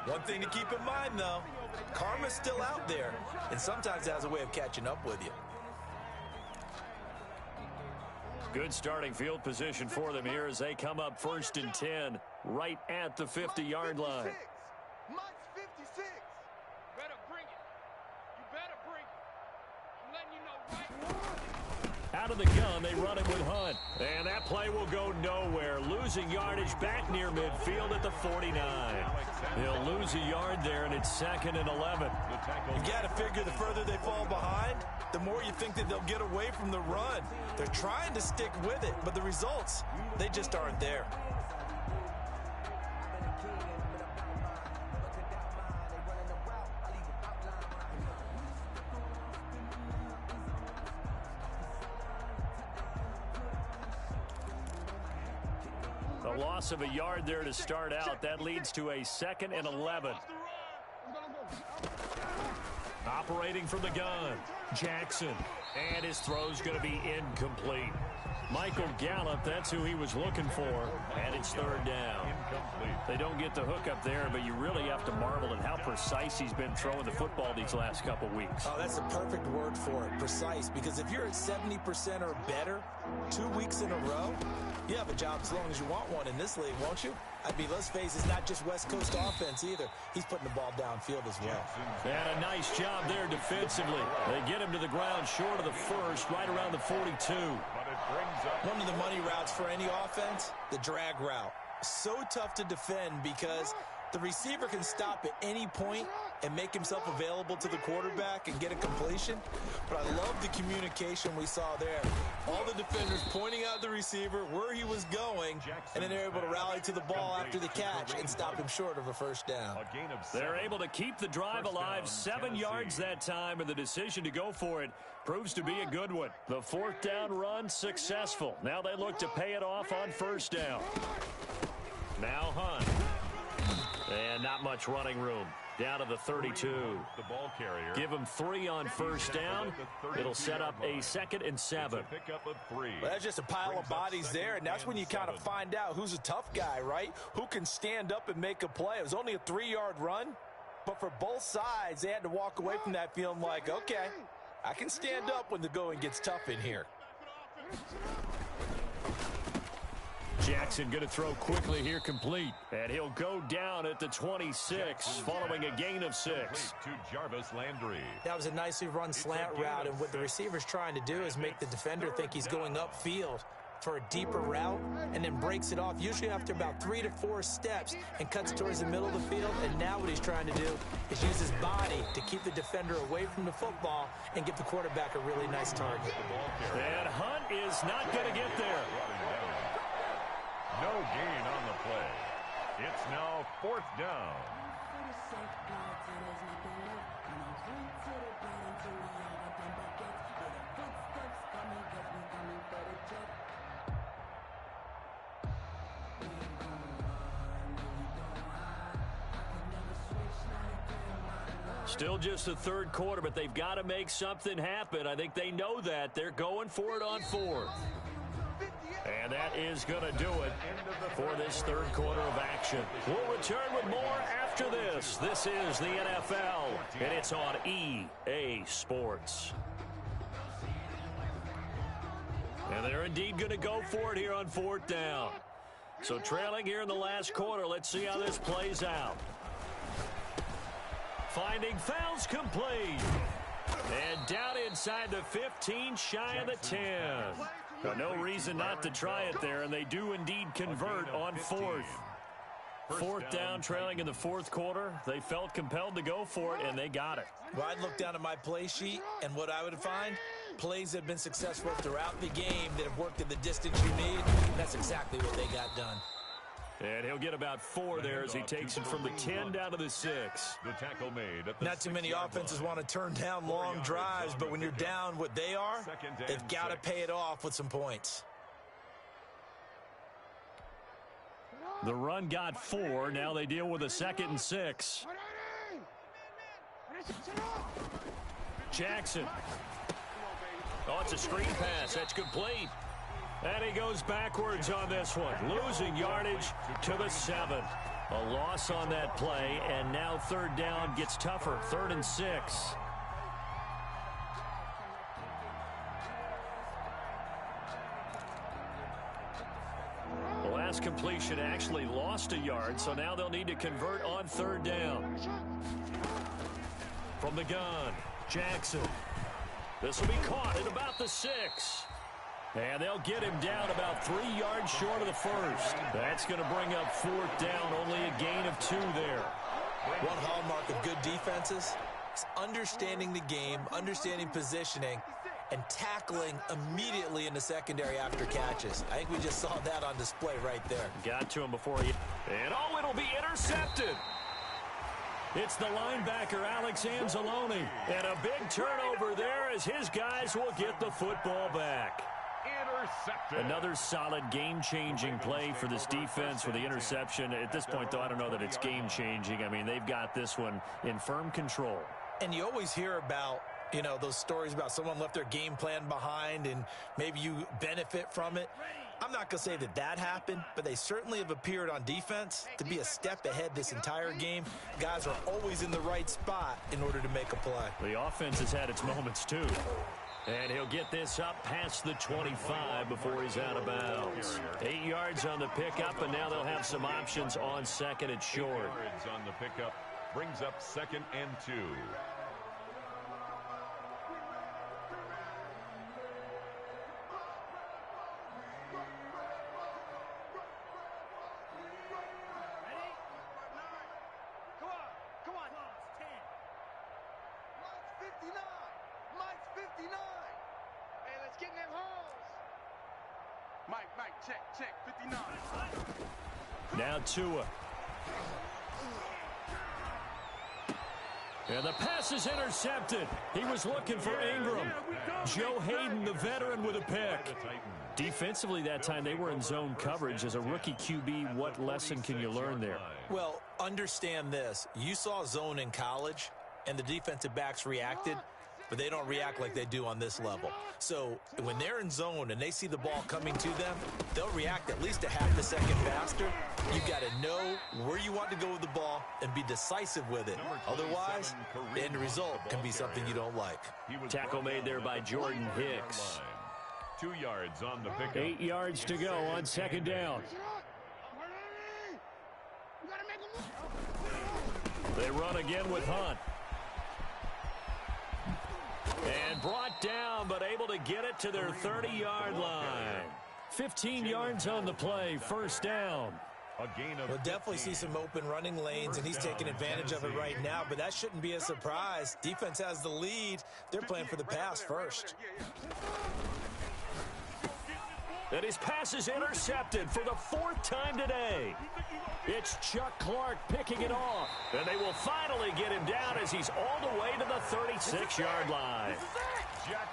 One thing to keep in mind, though, karma's still out there. And sometimes it has a way of catching up with you. Good starting field position for them here as they come up 1st and 10 right at the 50-yard line. Mike's 56. Better bring it. You better bring it. I'm letting you know right. Out of the gun, they run it with Hunt. And that play will go nowhere. Losing yardage back near midfield at the 49. He'll lose a yard there, and it's 2nd and 11. You got to figure the further they fall behind, the more you think that they'll get away from the run. They're trying to stick with it, but the results, they just aren't there. The loss of a yard there to start out. That leads to a 2nd and 11. Operating from the gun, Jackson. And his throw's going to be incomplete. Michael Gallup, that's who he was looking for. And it's 3rd down. They don't get the hook up there, but you really have to marvel at how precise he's been throwing the football these last couple weeks. Oh, that's the perfect word for it, precise. Because if you're at 70% or better 2 weeks in a row, you have a job as long as you want one in this league, won't you? I mean, let's face it, it's not just West Coast offense either. He's putting the ball downfield as well. And a nice job there defensively. They get him to the ground short of the 1st, right around the 42. One of the money routes for any offense, the drag route. So tough to defend because The receiver can stop at any point and make himself available to the quarterback and get a completion. But I love the communication we saw there. All the defenders pointing out the receiver where he was going, and then they're able to rally to the ball after the catch and stop him short of a first down. They're able to keep the drive alive, 7 yards that time, and the decision to go for it proves to be a good one. The 4th down run successful. Now they look to pay it off on first down. Now Hunt. And not much running room. Down to the 32. The ball carrier. Give him 3 on first down. It'll set up a 2nd and 7. Pickup of 3. Well, that's just a pile of bodies there, and that's when you kind of find out who's a tough guy, right? Who can stand up and make a play. It was only a 3-yard run, but for both sides, they had to walk away from that feeling like, okay, I can stand up when the going gets tough in here. Jackson going to throw quickly here, complete. And he'll go down at the 26 following a gain of 6. To Jarvis Landry. That was a nicely run slant route, and what the receiver's trying to do is make the defender think he's going upfield for a deeper route and then breaks it off, usually after about 3 to 4 steps, and cuts towards the middle of the field. And now what he's trying to do is use his body to keep the defender away from the football and give the quarterback a really nice target. And Hunt is not going to get there. No gain on the play. It's now 4th down. Still just the 3rd quarter, but they've got to make something happen. I think they know that. They're going for it on 4th. And that is going to do it for this 3rd quarter of action. We'll return with more after this. This is the NFL, and it's on EA Sports. And they're indeed going to go for it here on 4th down. So trailing here in the last quarter, let's see how this plays out. Finding fouls complete. And down inside the 15, shy of the 10. No reason not to try it there, and they do indeed convert on 4th. 4th down, trailing in the 4th quarter. They felt compelled to go for it, and they got it. Well, I'd look down at my play sheet, and what I would find, plays that have been successful throughout the game that have worked at the distance you need. That's exactly what they got done. And he'll get about 4 there as he takes it from the 10 down to the 6. The tackle made at the Not too many offenses want to turn down long drives, but when you're down what they are, they've got to pay it off with some points. The run got 4. Now they deal with a 2nd and 6. Jackson. Oh, it's a screen pass. That's complete. And he goes backwards on this one, losing yardage to the 7. A loss on that play, and now 3rd down gets tougher, 3rd and 6. The last completion actually lost a yard, so now they'll need to convert on 3rd down. From the gun, Jackson. This will be caught at about the 6. And they'll get him down about 3 yards short of the 1st. That's going to bring up 4th down, only a gain of 2 there. One hallmark of good defenses is understanding the game, understanding positioning, and tackling immediately in the secondary after catches. I think we just saw that on display right there. Got to him before he... And oh, it'll be intercepted. It's the linebacker, Alex Anzalone. And a big turnover there as his guys will get the football back. Intercepted. Another solid game-changing play for this defense with the interception. At this point, though, I don't know that it's game-changing. I mean, they've got this one in firm control. And you always hear about, you know, those stories about someone left their game plan behind and maybe you benefit from it. I'm not going to say that that happened, but they certainly have appeared on defense to be a step ahead this entire game. Guys are always in the right spot in order to make a play. The offense has had its moments, too. And he'll get this up past the 25 before he's out of bounds. 8 yards on the pickup, and now they'll have some options on 2nd and short. 8 yards on the pickup brings up 2nd and 2. Mike's 59. Hey, let's get in them holes. Mike, check, 59. Now Tua. And the pass is intercepted. He was looking for Ingram. Joe Hayden, the veteran, with a pick. Defensively that time, they were in zone coverage. As a rookie QB, what lesson can you learn there? Well, understand this. You saw zone in college, and the defensive backs reacted, but they don't react like they do on this level. So when they're in zone and they see the ball coming to them, they'll react at least a half a second faster. You've got to know where you want to go with the ball and be decisive with it. Otherwise, the end result can be something you don't like. Tackle made there by Jordan Hicks. 2 yards on the pickup. 8 yards to go on second down. They run again with Hunt. And brought down, but able to get it to their 30-yard line. 15 yards on the play, first down. We'll definitely see some open running lanes, and he's taking advantage of it right now, but that shouldn't be a surprise. Defense has the lead. They're playing for the pass first. And his pass is intercepted for the 4th time today. It's Chuck Clark picking it off. And they will finally get him down as he's all the way to the 36-yard line.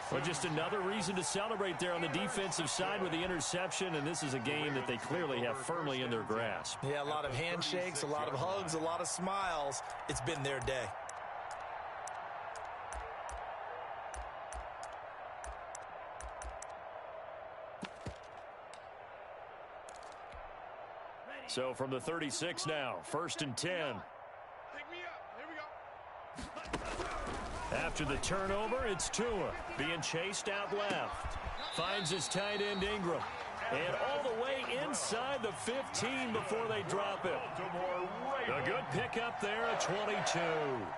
Well, just another reason to celebrate there on the defensive side with the interception, and this is a game that they clearly have firmly in their grasp. Yeah, a lot of handshakes, a lot of hugs, a lot of smiles. It's been their day. So from the 36 now, 1st and 10. Pick me up. Here we go. After the turnover, it's Tua being chased out left. Finds his tight end Ingram. And all the way inside the 15 before they drop it. A good pickup there at 22.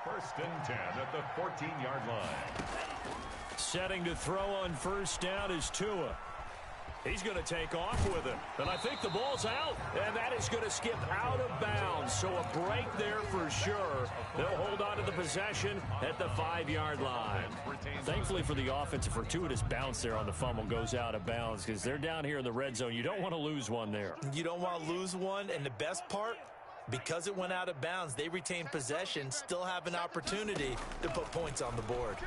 1st and 10 at the 14-yard line. Setting to throw on first down is Tua. He's going to take off with it. And I think the ball's out. And that is going to skip out of bounds. So a break there for sure. They'll hold on to the possession at the 5-yard line. Thankfully for the offense, a fortuitous bounce there on the fumble goes out of bounds because they're down here in the red zone. You don't want to lose one there. You don't want to lose one. And the best part, because it went out of bounds, they retain possession, still have an opportunity to put points on the board.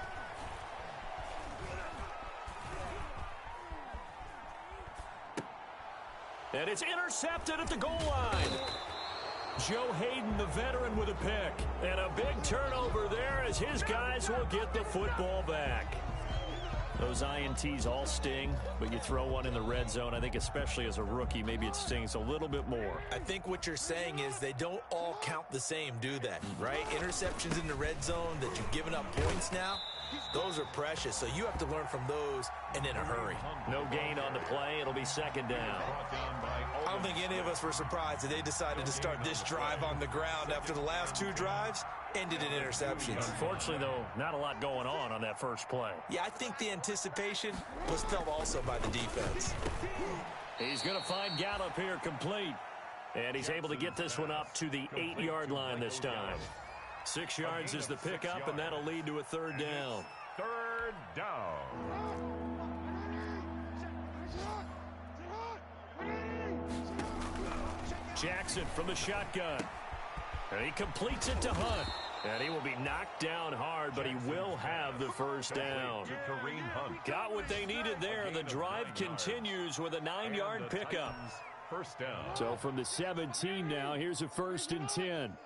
And it's intercepted at the goal line. Joe Hayden, the veteran, with a pick. And a big turnover there as his guys will get the football back. Those INTs all sting, but you throw one in the red zone, I think especially as a rookie, maybe it stings a little bit more. I think what you're saying is they don't all count the same, do they? Right? Interceptions in the red zone that you've given up points now, those are precious, so you have to learn from those and in a hurry. No gain on the play. It'll be 2nd down. I don't think any of us were surprised that they decided to start this drive on the ground after the last 2 drives ended in interceptions. Unfortunately, though, not a lot going on that first play. Yeah, I think the anticipation was felt also by the defense. He's going to find Gallup here complete. And he's able to get this one up to the 8-yard line this time. 6 yards is the pickup, and that'll lead to a 3rd down. 3rd down. Jackson from the shotgun. And he completes it to Hunt. And he will be knocked down hard, but he will have the first down. Got what they needed there. The drive continues with a 9-yard pickup. First down. So from the 17 now, here's a 1st and 10.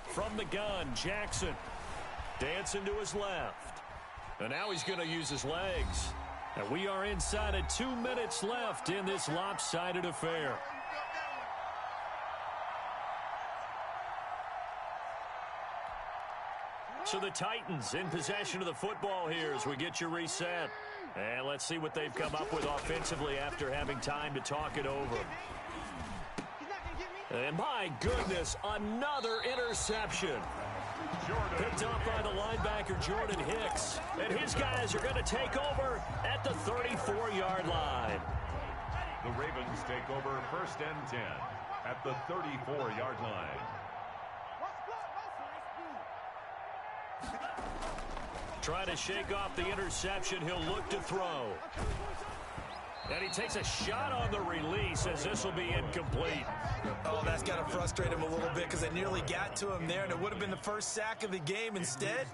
From the gun, Jackson dancing to his left. And now he's going to use his legs. And we are inside of 2 minutes left in this lopsided affair. So the Titans in possession of the football here as we get you reset. And let's see what they've come up with offensively after having time to talk it over. And my goodness, another interception. Picked up by the linebacker, Jordan Hicks. And his guys are going to take over at the 34-yard line. The Ravens take over 1st and 10 at the 34-yard line. Trying to shake off the interception. He'll look to throw. And he takes a shot on the release as this will be incomplete. Oh, that's got to frustrate him a little bit because they nearly got to him there, and it would have been the first sack of the game. Instead,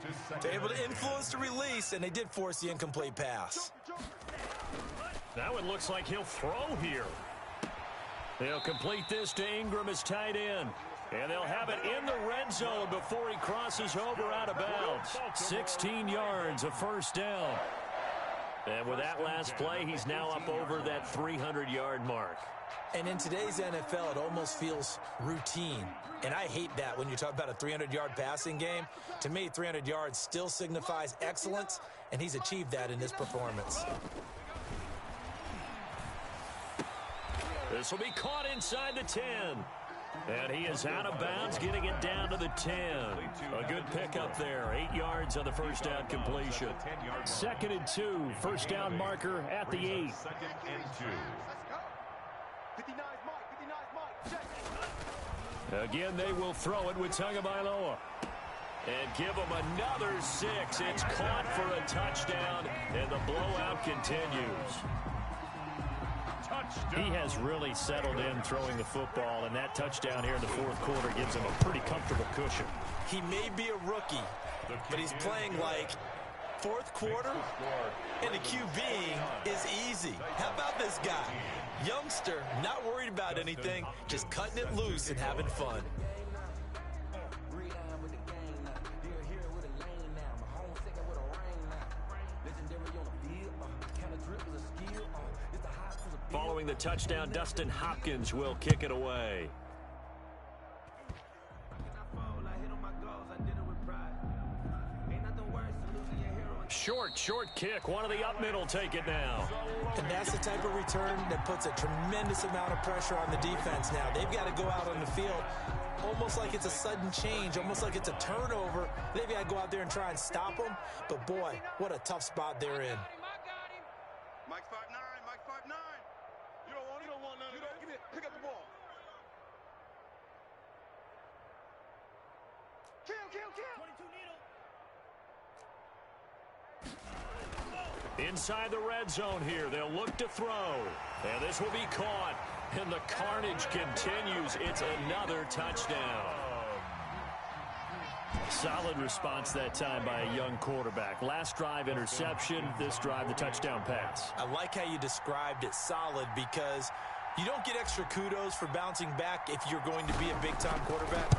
they're able to influence the release, and they did force the incomplete pass. That one looks like he'll throw here. They'll complete this to Ingram as tight end. And they'll have it in the red zone before he crosses over out of bounds. 16 yards, a first down. And with that last play, he's now up over that 300-yard mark. And in today's NFL, it almost feels routine. And I hate that when you talk about a 300-yard passing game. To me, 300 yards still signifies excellence, and he's achieved that in this performance. This will be caught inside the 10. And he is out of bounds, getting it down to the 10. A good pickup there. 8 yards on the first down completion. 2nd and 2. First down marker at the 8. 2nd and 2. Again, they will throw it with Tagovailoa. And give him another 6. It's caught for a touchdown, and the blowout continues. He has really settled in throwing the football, and that touchdown here in the fourth quarter gives him a pretty comfortable cushion. He may be a rookie, but he's playing like fourth quarter, and the QBing is easy. How about this guy? Youngster, not worried about anything, just cutting it loose and having fun. Following the touchdown, Dustin Hopkins will kick it away. Short kick. One of the up middle take it now. And that's the type of return that puts a tremendous amount of pressure on the defense now. They've got to go out on the field almost like it's a sudden change, almost like it's a turnover. They've got to go out there and try and stop them. But, boy, what a tough spot they're in. Mike's 5'9", Mike's 5'9". You don't want none of that. Give me it. Pick up the ball. Kill. 22 needle. Inside the red zone here. They'll look to throw. And this will be caught. And the carnage continues. It's another touchdown. Solid response that time by a young quarterback. Last drive, interception. This drive, the touchdown pass. I like how you described it, solid, because you don't get extra kudos for bouncing back if you're going to be a big-time quarterback.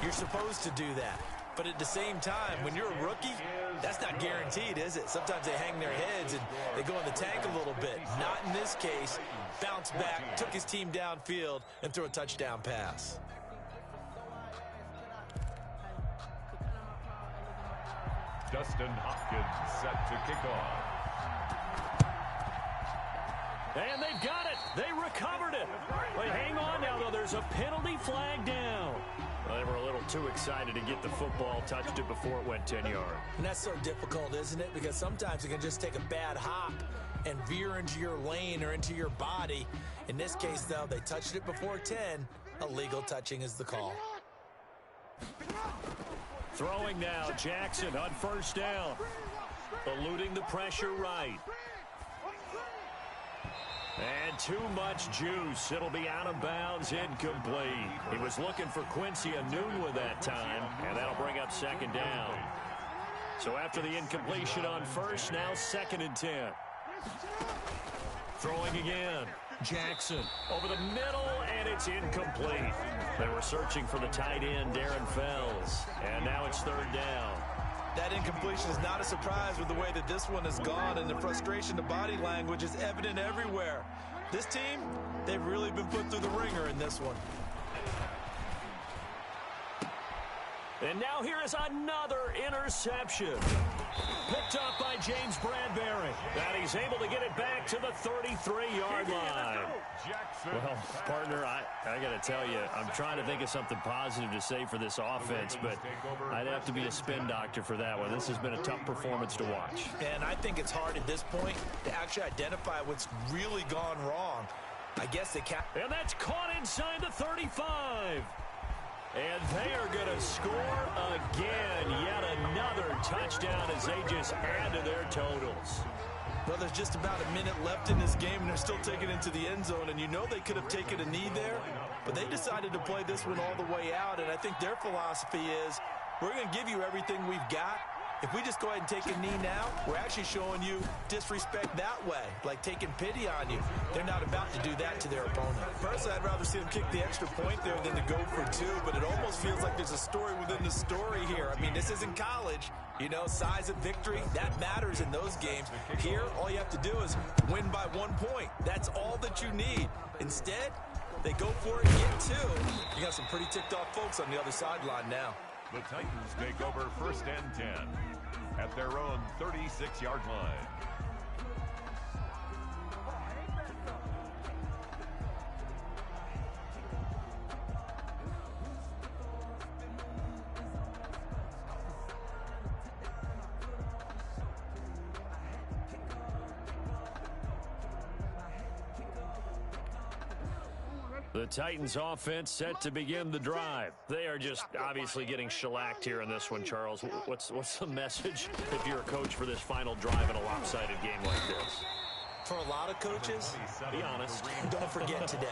You're supposed to do that. But at the same time, when you're a rookie, that's not guaranteed, is it? Sometimes they hang their heads and they go in the tank a little bit. Not in this case. Bounced back, took his team downfield, and threw a touchdown pass. Dustin Hopkins set to kick off. And they've got it. They recovered it. But hang on now, though. There's a penalty flag down. Well, they were a little too excited to get the football, touched it before it went 10 yards. And that's so difficult, isn't it? Because sometimes it can just take a bad hop and veer into your lane or into your body. In this case, though, they touched it before 10. Illegal touching is the call. Throwing now, Jackson on first down. Eluding the pressure right. And too much juice. It'll be out of bounds, incomplete. He was looking for Quincy Enunwa that time, and that'll bring up second down. So after the incompletion on first, now 2nd and 10. Throwing again. Jackson over the middle, and it's incomplete. They were searching for the tight end, Darren Fells, and now it's 3rd down. That incompletion is not a surprise with the way that this one has gone, and the frustration, the body language is evident everywhere. This team, they've really been put through the ringer in this one. And now here is another interception. Picked up by James Bradbury. And he's able to get it back to the 33-yard line. Well, partner, I got to tell you, I'm trying to think of something positive to say for this offense, but I'd have to be a spin doctor for that one. This has been a tough performance to watch. And I think it's hard at this point to actually identify what's really gone wrong. I guess they can't. And that's caught inside the 35. And they are going to score again. Yet another touchdown as they just add to their totals. Well, there's just about a minute left in this game, and they're still taking it into the end zone. And you know they could have taken a knee there, but they decided to play this one all the way out. And I think their philosophy is, we're going to give you everything we've got. If we just go ahead and take a knee now, we're actually showing you disrespect that way, like taking pity on you. They're not about to do that to their opponent. Personally, I'd rather see them kick the extra point there than to go for two, but it almost feels like there's a story within the story here. I mean, this isn't college. You know, size of victory, that matters in those games. Here, all you have to do is win by 1 point. That's all that you need. Instead, they go for it, get two. You got some pretty ticked off folks on the other sideline now. The Titans take over 1st and 10 at their own 36-yard line. The Titans offense set to begin the drive. They are just obviously getting shellacked here in this one, Charles. What's the message if you're a coach for this final drive in a lopsided game like this? For a lot of coaches, be honest. Don't forget today.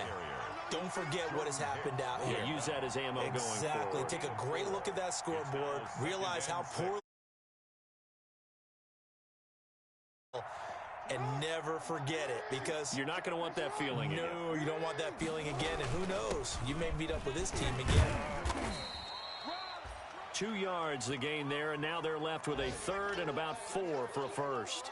Don't forget what has happened out here. Yeah, use that as ammo going forward. Exactly. Take a great look at that scoreboard. Realize how poorly. And never forget it, because you're not going to want that feeling again. No, you don't want that feeling again, and who knows, you may meet up with this team again. 2 yards the gain there, and now they're left with a third and about 4 for a first.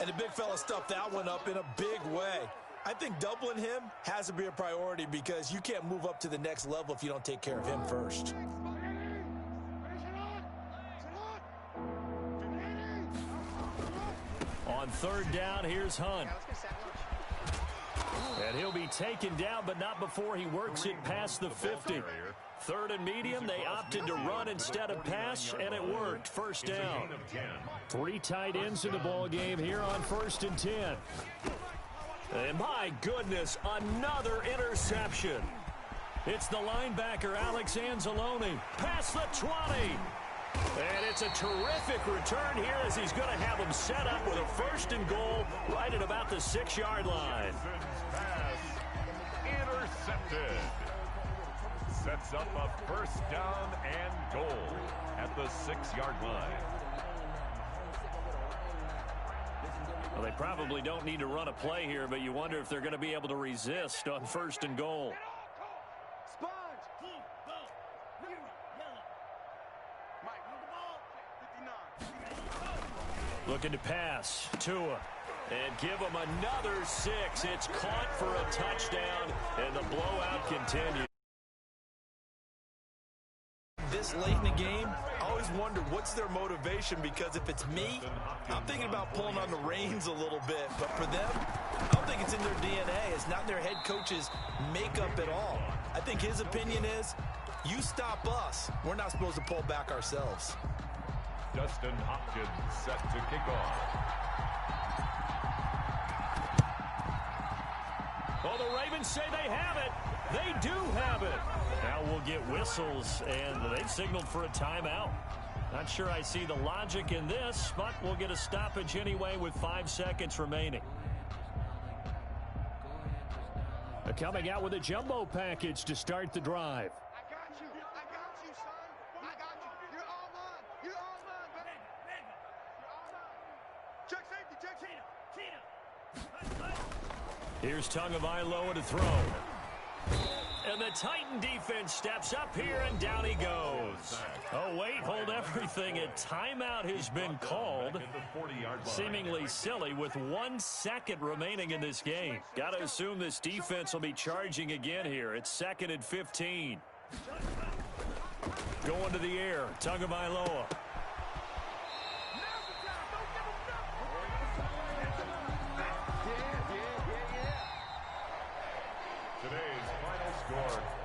And the big fella stuffed that one up in a big way. I think doubling him has to be a priority, because you can't move up to the next level if you don't take care of him first. On 3rd down, here's Hunt. And he'll be taken down, but not before he works it past the 50. 3rd and medium, they opted to run instead of pass, and it worked. 1st down. 3 tight ends in the ball game here on 1st and 10. And my goodness, another interception. It's the linebacker, Alex Anzalone, past the 20. And it's a terrific return here, as he's going to have him set up with a 1st and goal right at about the 6-yard line. Pass intercepted. Sets up a 1st down and goal at the 6-yard line. Well, they probably don't need to run a play here, but you wonder if they're going to be able to resist on 1st and goal. Looking to pass. Tua. And give him another 6. It's caught for a touchdown, and the blowout continues. This late in the game, I always wonder what's their motivation, because if it's me, I'm thinking about pulling on the reins a little bit. But for them, I don't think it's in their DNA. It's not in their head coach's makeup at all. I think his opinion is, you stop us, we're not supposed to pull back ourselves. Dustin Hopkins set to kick off. Well, the Ravens say they have it. They do have it. Now we'll get whistles, and they've signaled for a timeout. Not sure I see the logic in this, but we'll get a stoppage anyway with 5 seconds remaining. They're coming out with a jumbo package to start the drive. Here's Tagovailoa to throw. And the Titan defense steps up here, and down he goes. Oh, wait, hold everything. A timeout has been called. Seemingly silly with 1 second remaining in this game. Got to assume this defense will be charging again here. It's 2nd and 15. Going to the air, Tagovailoa.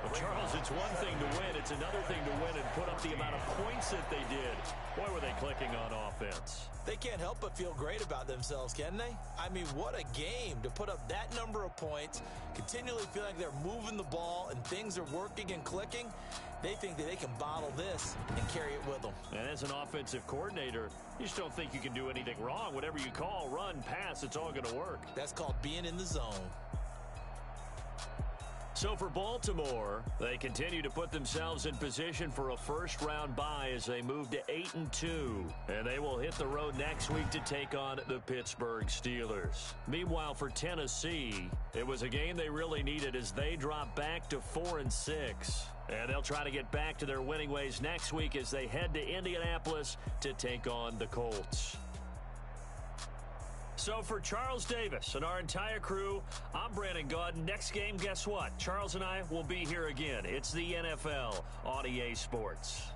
Well, Charles, it's one thing to win. It's another thing to win and put up the amount of points that they did. Boy, were they clicking on offense. They can't help but feel great about themselves, can they? I mean, what a game to put up that number of points, continually feel like they're moving the ball and things are working and clicking. They think that they can bottle this and carry it with them. And as an offensive coordinator, you just don't think you can do anything wrong. Whatever you call, run, pass, it's all going to work. That's called being in the zone. So for Baltimore, they continue to put themselves in position for a first-round bye as they move to 8-2. And they will hit the road next week to take on the Pittsburgh Steelers. Meanwhile, for Tennessee, it was a game they really needed as they drop back to 4-6. And they'll try to get back to their winning ways next week as they head to Indianapolis to take on the Colts. So for Charles Davis and our entire crew, I'm Brandon Gaudin. Next game, guess what? Charles and I will be here again. It's the NFL on EA Sports.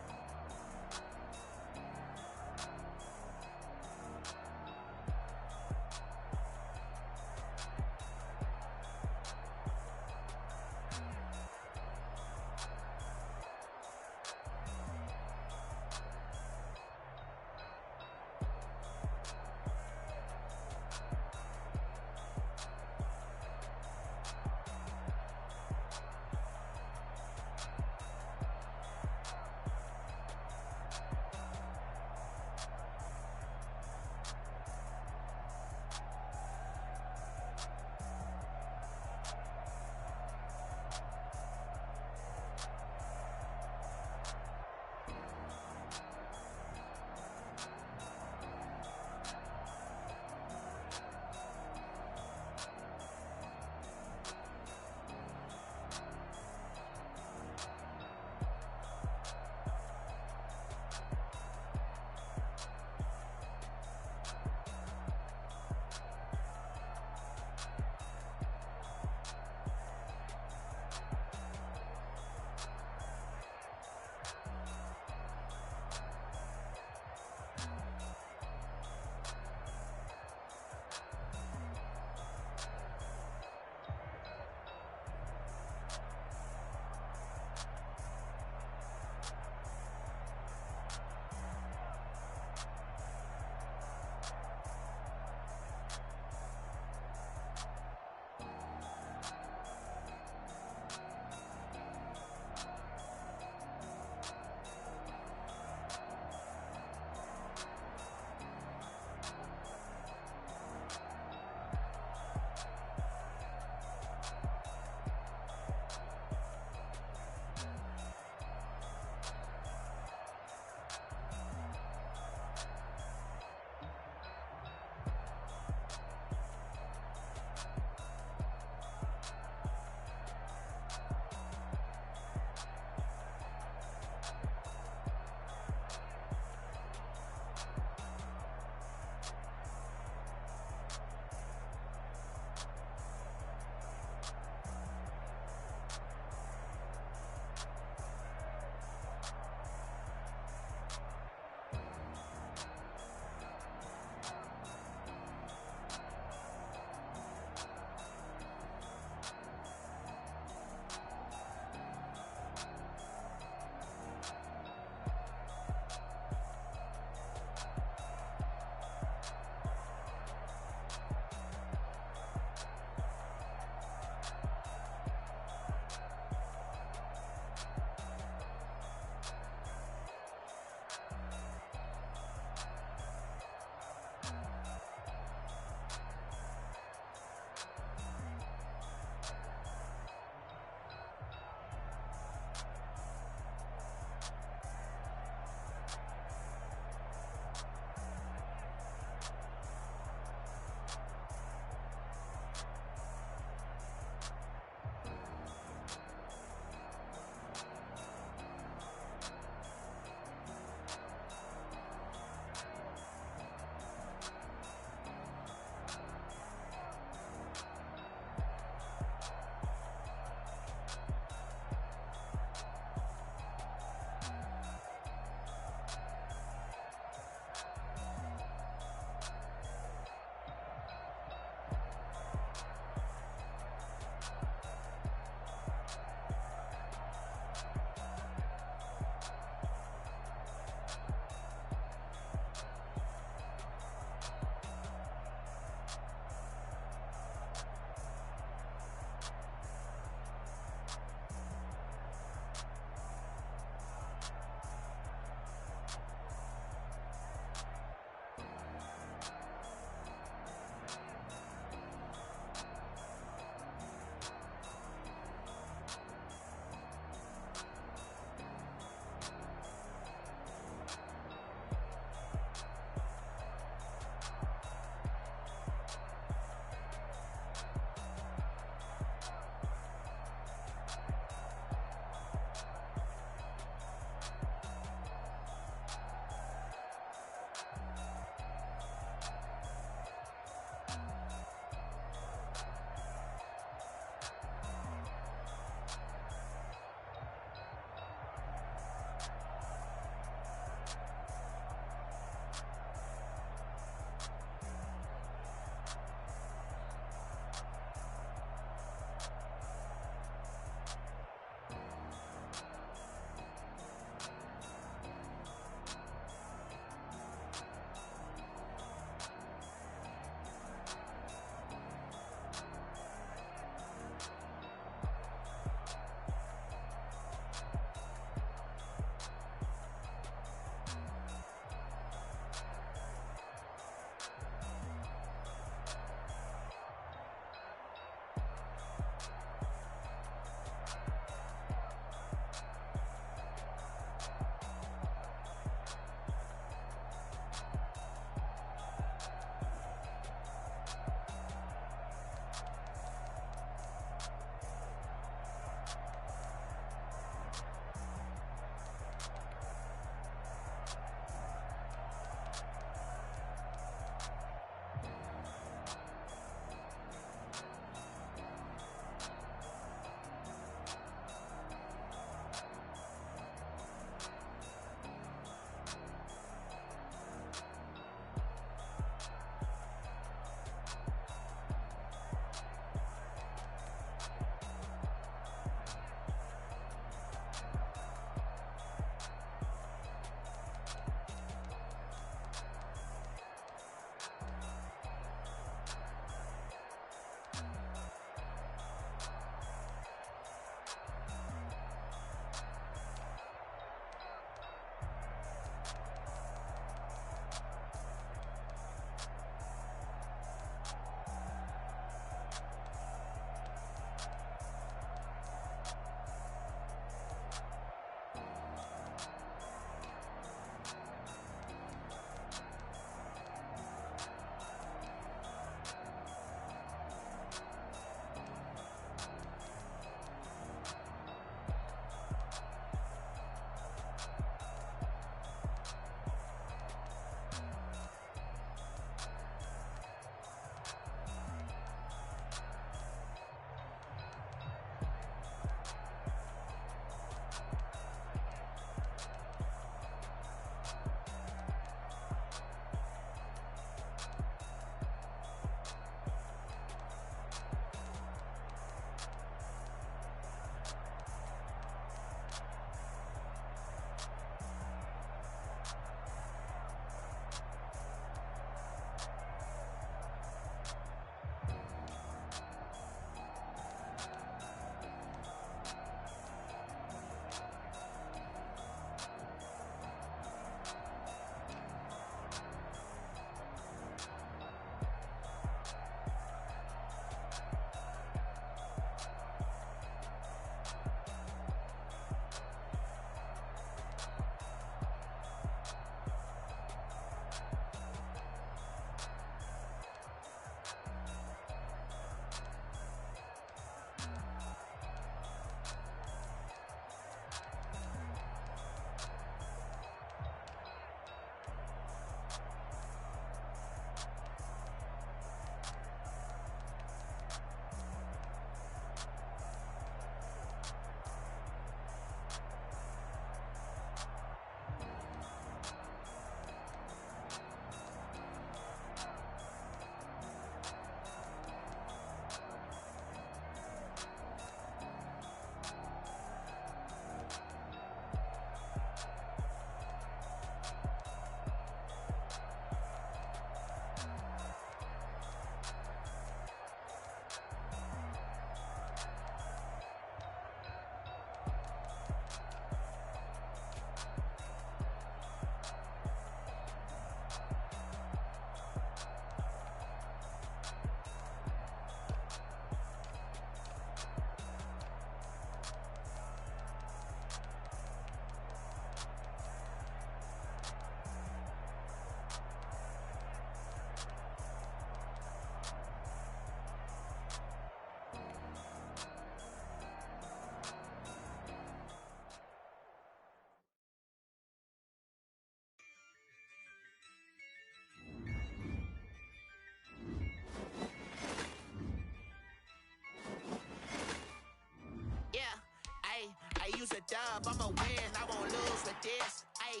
dub, I'ma win, I won't lose with this. Ayy,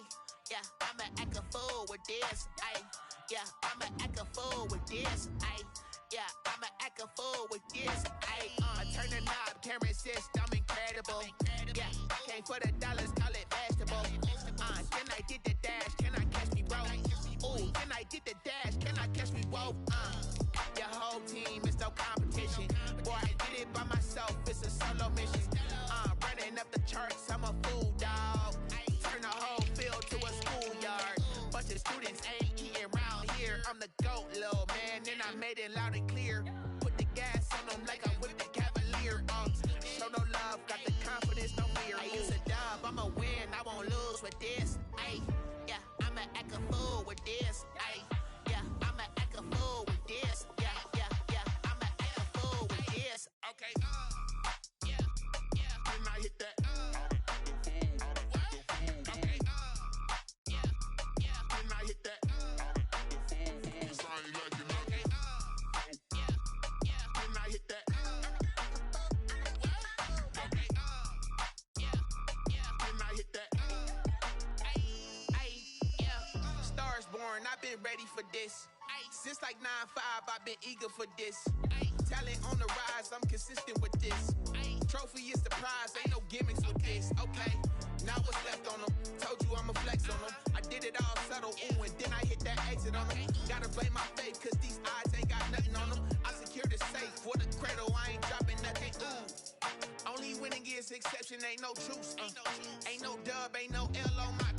yeah, I'ma act a fool with this. Ayy, yeah, I'ma act a fool with this. Ayy, yeah, I'ma act a fool with this. Ayy, I turn the knob, can't resist, I'm incredible. Yeah, came for the dollars, call it vegetable. Can I get the dash? Can I catch me, bro? Ooh, can I get the dash? Can I catch me, whoa? Your whole team is no competition. Boy, I did it by myself, it's a solo mission. Running up the charts, I'm a fool, dog. Turn the whole field to a schoolyard. Bunch of students ain't eating round here. I'm the GOAT, little man, and I made it loud and clear. Put the gas on them like I'm with the Cavalier. Show no love, got the confidence, no fear. I use a dub, I'ma win, I won't lose with this. Ayy, yeah, I'ma act a fool with this. Ayy, yeah, I'ma act a fool with this. Yeah, yeah, yeah, I'ma act a fool with this. Okay, yeah, yeah, can I hit that? Okay, yeah, yeah, can I hit that? Cause I ain't like it, okay, yeah, yeah, can I hit that? Okay, yeah, yeah, can I hit that? Yeah, stars born, I've been ready for this. Since like 9-5, I've been eager for this. Talent on the rise, I'm consistent with this. Trophy is the prize, ain't no gimmicks with this. Okay, now what's left on them? Told you I'ma flex on them. I did it all subtle, ooh, and then I hit that exit on them. Gotta blame my faith, cause these eyes ain't got nothing on them. I secured the safe for the cradle, I ain't dropping nothing, ooh. Only winning is exception, ain't no truce. Ain't no dub, ain't no L on my